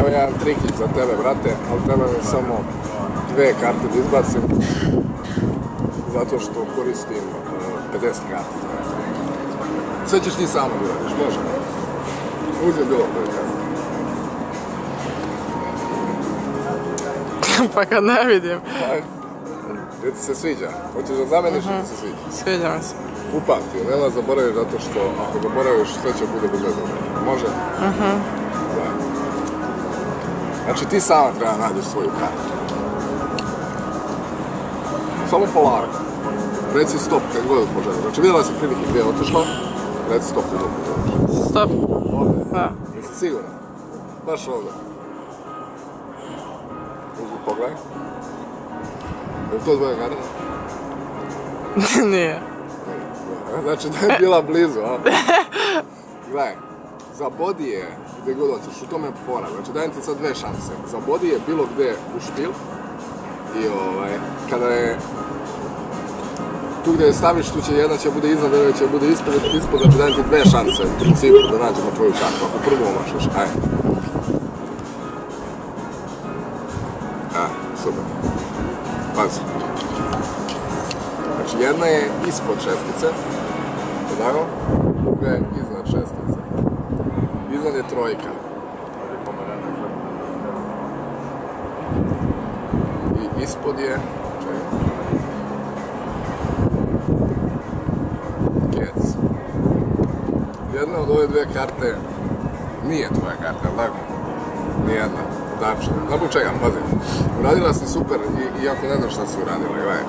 Evo jedan trikić za tebe, brate, ali treba mi samo 2 karte da izbacim, zato što koristim 50 karta. Sve ćeš ti samo da uradiš, može? Uzem bilo koje karte. Pa kad ne vidim. Gdje ti se sviđa? Hoćeš da zameniš ili ti se sviđa? Sviđa mi se. Upamti, nema zaboraviš zato što ako zaboraviš sve će bude bez veze. Može? Da. Znači ti sama treba nađeš svoju kartu. Samo polako. Reci stop kad god poželiš. Znači vidjela si prilike gdje je otišla, reci stop kad god poželiš. Stop. Ovdje? Da. Jesi siguran? Baš ovdje. Uzmi pogledaj. Je li to tvoja karta? Nije. Znači da je bila blizu, a? Gledaj, za body je gdje god hoćeš, u tome je fora. Znači dajem ti sad 2 šanse. Za body je bilo gdje u špil i kada je tu gdje je staviš, tu će jedna će bude iznad, druga će bude ispod, znači dajem ti 2 šanse u principu da nađemo tvoju kartu. Ako prvo omašaš, ajde. Super. Pazi. Znači jedna je ispod šestice, tako? Druga je iznad šestice. Iznad je trojka. I ispod je... Kec. Jedna od ove 2 karte nije tvoja karta, tako? Nijedna. Tačno. Zbog čega, pazi. Uradila si super, iako ne znaš šta si uradila, gledaj.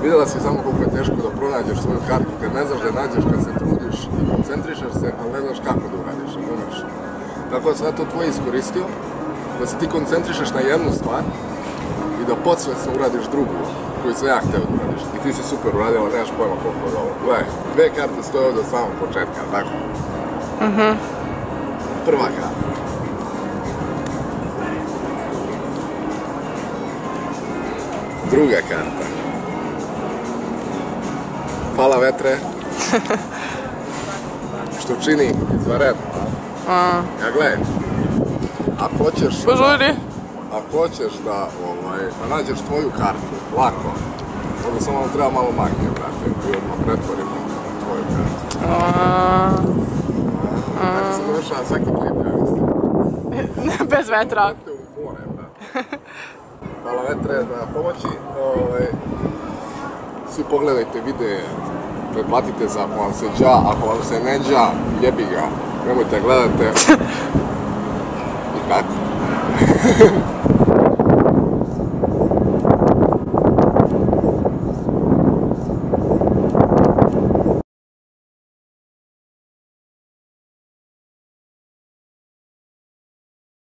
Vidjela si samo koliko je teško da pronađeš svoju kartu, kad ne znaš da je nađeš, kad se trudiš i koncentrišaš se, ali ne znaš kako da uradiš, razumiješ? Tako da sam ja to tvoje iskoristio, da se ti koncentrišaš na jednu stvar i da podsvjesno uradiš drugu, koju sam ja htio da uradiš. I ti si super uradila, nemaš pojma koliko je ovo. Gledaj, 2 karte stoje ovdje od samog početka, tako? Prva karta. Druga karta. Fala vetre. Što čini izvanredno. Ja gledaj. Ako hoćeš da nađeš tvoju kartu, lako, onda samo vam treba malo magije, brate, i odmah pretvorimo tvoju kartu. Tako se završava svaki klip, ja mislim. Bez vetra. Hvala vetre na pomoći. Svi pogledajte videe, pretplatite se ako vam se dža, ako vam se ne dža, jebi ga, nemojte gledate. I tako.